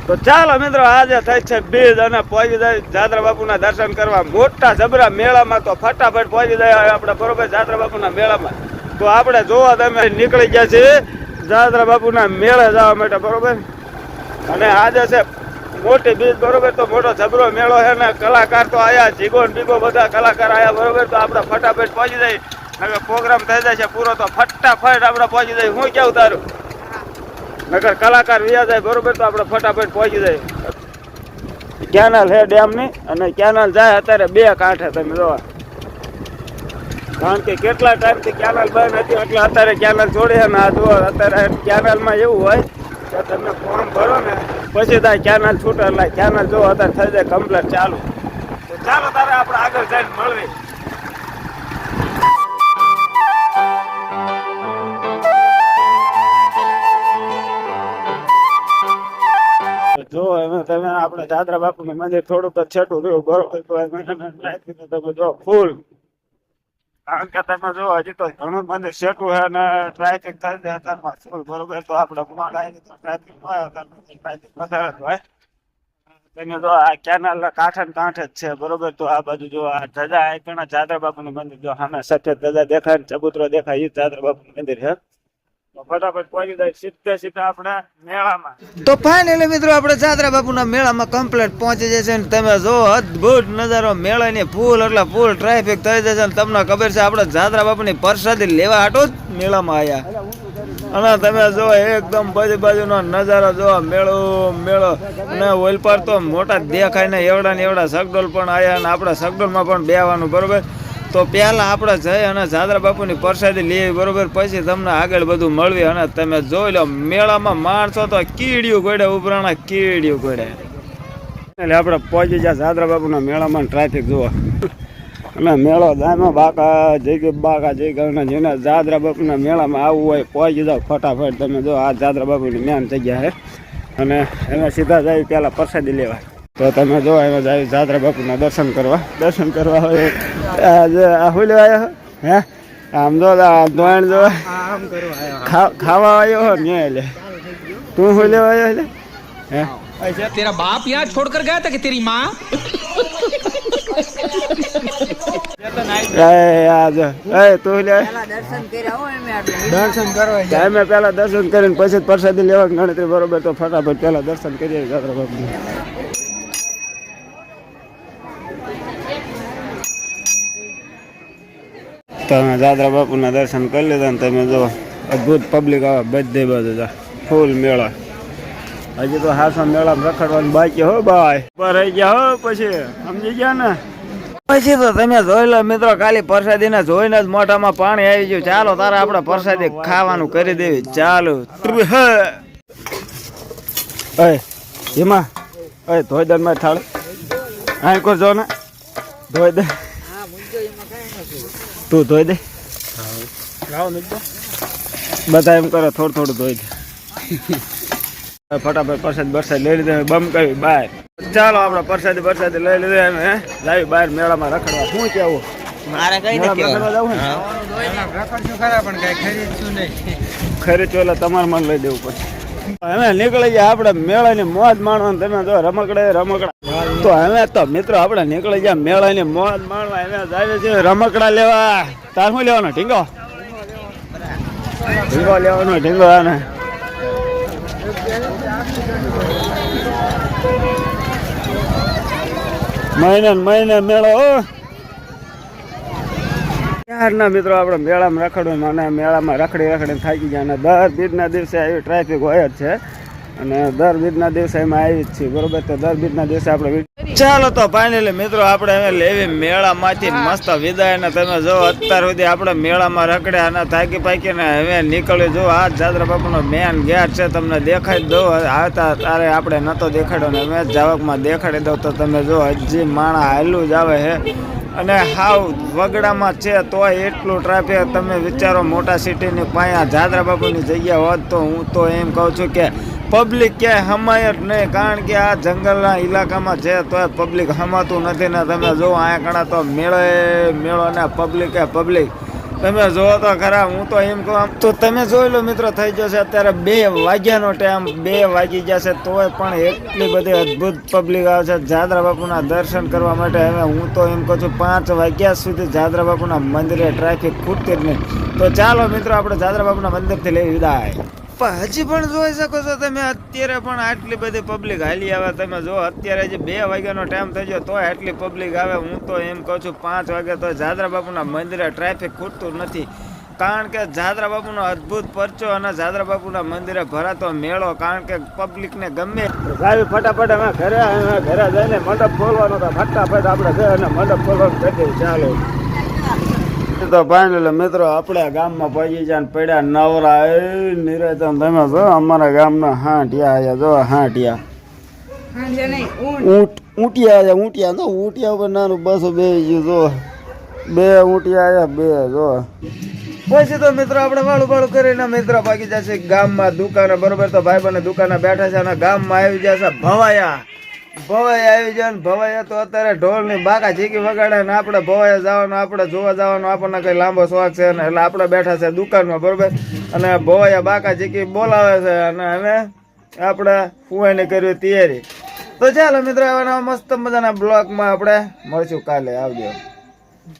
તો ચાલો મિત્રો આજે થઈ છે બીજ અને પહોંચી જાય જાત્રા બાપુના દર્શન કરવા મોટા જબરા મેળામાં. તો ફટાફટ પહોંચી જાય આપણે બરોબર જાત્રા બાપુના મેળામાં. તો આપણે જોવા તમે નીકળી ગયા છીએ જાત્રા બાપુના મેળે જવા માટે બરોબર. અને આજે છે મોટી બીજ બરોબર. તો મોટો જબરો મેળો છે ને કલાકાર તો આયા જીગો બીગો બધા કલાકાર આયા બરોબર. તો આપણે ફટાફટ પહોંચી જાય નકર પ્રોગ્રામ થઈ જાય છે પૂરો. તો ફટાફટ આપણે પહોંચી જાય. હું કેવું તારું નકર કલાકાર વ્યા જાય બરોબર. તો આપણે ફટાફટ પહોંચી જાય. કેનાલ હે ડેમની અને કેનાલ જાય અત્યારે બે કાંઠે તમે જોવા. કારણ કે કેટલા ટાઈમથી કેનાલ બંધ હતી એટલે અત્યારે કેનાલ છોડી છે ને આ જુઓ અત્યારે કેનાલમાં એવું હોય કે તમે ફોર્મ ભરો ને પછી થાય કેનાલ છૂટે એટલે કેનાલ જો અત્યારે થઈ જાય કમ્પ્લીટ ચાલુ. તો ચાલો તારે આપણે આગળ જઈને મળવી. જો એમાં તમે આપણે જાત્રા બાપુનું મંદિર થોડુંક જ છેટું રહ્યું બરોબર. તો તમે જો ફૂલ કારણ કે તમે જો હજી તો ઘણું મંદિર છેટું છે અને ટ્રાફિક થઈ જાય અત્યારમાં ફૂલ બરોબર. તો આપણે ટ્રાફિક વધારે જ હોય. તમે જો આ કેનાલ કાંઠે કાંઠે જ છે બરોબર. તો આ બાજુ જો આ ધજા ઘણા જાત્રા બાપુનું મંદિર જો સામે સફેદ ધજા દેખાય ચબૂતરો દેખાય એ જાત્રા બાપુનું મંદિર છે. ફટાફટ પહોંચી જાય સીધે આપણે મેળામાં. તો ફાઇનલી મિત્રો આપણે જાત્રા બાપુના મેળામાં કમ્પ્લીટ પહોંચી જશે. તમે જો અદભુત નજારો મેળાની ફૂલ એટલે ફૂલ ટ્રાફિક થઈ જશે. તમને ખબર છે આપણે જાત્રા બાપુની પ્રસાદી લેવા હાટો જ મેળામાં આવ્યા. અને તમે જો એકદમ બધી બાજુનો નજારો જો મેળો અને ઓલ પર તો મોટા દેખાય ને એવડા ને એવડા સગડોલ પણ આવ્યા. અને આપણે સગડોલમાં પણ બેવાનું બરોબર. તો પહેલા આપણે જઈ અને જાત્રા બાપુની પ્રસાદી લઈએ બરોબર. પછી તમને આગળ બધું મળવી. અને તમે જોઈ લો મેળામાં માણસો તો કીડિયું ગોડે ઉપરાણા કીડિયું ગોડે. એટલે આપણે પહોંચી જાય જાત્રા બાપુના મેળામાં. ટ્રાફિક જુઓ અને મેળો દામો બાકા જઈ ગયા જેને જાત્રા બાપુના મેળામાં આવવું હોય પહોંચી જાઓ ફટાફટ. તમે જો આ જાત્રા બાપુની મેન જગ્યા છે અને એમાં સીધા જાય પહેલાં પ્રસાદી લેવા. તો તમે જો એમાં જાય જાત્રા બાપુના દર્શન કરવા હોય શું લેવા આવ્યો હે આમ જો ધોણ જો ખાવા આવ્યો હો ને એટલે તું શું લેવા આવ્યો એટલે હે तेरा बाप यहाँ छोड़ कर गया था कि तेरी माँ પેલા દર્શન કરીને પછી પ્રસાદી લેવા ગણતરી બરોબર. તો ફટાફટ પેલા દર્શન કરીએ જાત્રા બાપુ. તમે જાત્રા બાપુના દર્શન કરી લીધા ને તમે જો અદભુત પબ્લિક આવે બધે બાજુ ફૂલ મેળા. હજી તો હાસો મેળામાં રખડવાનું બાકી હો ભાઈ રહી ગયા હો. પછી સમજી ગયા ને પછી તો તમે જોઈ લો મિત્રો ખાલી પ્રસાદીને જોઈને જ મોઢામાં પાણી આવી ગયું. ચાલો તારે આપણે પ્રસાદી ખાવાનું કરી દેવી. ચાલો એમાં ધોઈ દે માં થાળ આ કો જો ને ધોઈ દે તું ધોઈ દે બધા એમ કરો થોડું ધોઈ દે. ફટાફટ પ્રસાદ લઈ લીધે બમ કરી બહાર. ચાલો આપણે પ્રસાદી લઈ લીધે એમ હે લાવી બહાર મેળામાં રખડવા. શું કેવું મારે કઈ ખરીદવું એટલે તમારે મને લઈ દેવું પછી. હવે નીકળી ગયા આપણે મેળાની મોજ માણવા. તમે જો રમકડા તો હવે તો મિત્રો આપણે નીકળી ગયા મેળાની મોજ માણવા. હવે જાય છે રમકડા લેવા. તાર શું લેવાનો ઢીંગો લેવાનો ઢીંગો આને મહિને મેળો ત્યારના મિત્રો આપણે મેળામાં રખડવું. અને મેળામાં રખડીને થાકી ગયા. અને દર બીજના દિવસે આવી ટ્રાફિક હોય જ છે અને દર બીજના દિવસે એમાં આવી જ છે બરોબર. તો દર બીજના દિવસે આપણે ચાલો તો ફાઇનલી મિત્રો આપણે હવે લેવી મેળામાંથી મસ્ત વિદાય. ને તમે જો અત્યાર સુધી આપણે મેળામાં રખડ્યા અને થાકી પાકીને હવે નીકળી. જો આ જાત્રા બાપુનો મેન ગેટ છે તમને દેખાડી દો. આવતા તારે આપણે નતો દેખાડ્યો ને હવે જાવકમાં દેખાડી દઉં. તો તમે જો હજી માણા હાલું જ આવે છે અને હાવ વગડામાં છે તોય એટલું ટ્રાફિક. તમે વિચારો મોટા સિટીની પાયા જાત્રા બાપુની જગ્યા હોત તો હું તો એમ કહું છું કે પબ્લિક ક્યાંય હમાય જ નહીં. કારણ કે આ જંગલના ઇલાકામાં છે તોય પબ્લિક હમાતું નથી ને તમે જો અહીંયા ઘણા તો મેળો ને પબ્લિક તમે જોવો તો ખરા, હું તો એમ કહું તો તમે જોઈ લો મિત્રો, થઈ જશે અત્યારે 2 વાગ્યાનો ટાઈમ, 2 વાગી જશે તોય પણ એટલી બધી અદ્ભુત પબ્લિક આવે છે જાદરા બાપુના દર્શન કરવા માટે. હવે હું તો એમ કહું છું 5 વાગ્યા સુધી જાદરા બાપુના મંદિરે ટ્રાફિક ખૂટતી જ નહીં. તો ચાલો મિત્રો, આપણે જાદરા બાપુના મંદિરથી લઈ વિદાય. પણ હજી પણ જોઈ શકો છો તમે, અત્યારે પણ આટલી બધી પબ્લિક હાલી આવે. તમે જો અત્યારે જે 2 વાગ્યાનો ટાઈમ થઈ ગયો તોય આટલી પબ્લિક આવે. હું તો એમ કહું છું 5 વાગે તો જાદરા બાપુના મંદિરે ટ્રાફિક ખૂટતું નથી. કારણ કે જાદરા બાપુનો અદ્ભુત પરચો અને જાદરા બાપુના મંદિરે ભરાતો મેળો. કારણ કે પબ્લિકને ગમે ફટાફટ અમે ઘરે જઈને મંડપ ખોલવાનો હતો. ફટાફટ આપણે ઘરે અને મંડપ ખોલવાનું થઈ ચાલો. તો ફાઇનલ મિત્રો, આપણે ગામમાં પહોંચી જાય ને પડ્યા નવરા નિરાત. તમે જો અમારા ગામના હાંટિયા આવ્યા, જો હાંટિયા ઊંટિયા આવ્યા, ઊંટિયા ઉપર નાનું બસો બે જો 2 ઊંટિયા આવ્યા, 2 જો. પછી તો મિત્રો આપણે વાળું કરીને મિત્રો ભાગી જશે ગામમાં દુકાને. બરોબર, તો ભાઈ બંને દુકાને બેઠા છે અને ગામમાં આવી જશે ભવાયા આવી જાય ને ભવાયા તો અત્યારે ઢોલની બાકા ઝીકી વગાડે ને આપણે ભવાયા જવાનું, આપણે જોવા જવાનું, આપણને કઈ લાંબો શોખ છે ને એટલે આપણે બેઠા છે દુકાનમાં. બરોબર, અને ભવાયા બાકા ઝીકી બોલાવે છે અને આપણે ફુવાઈને કરવી તૈયારી. તો ચાલો મિત્રો, આવા મસ્ત મજાના બ્લોગમાં આપણે મળશું કાલે. આવજો.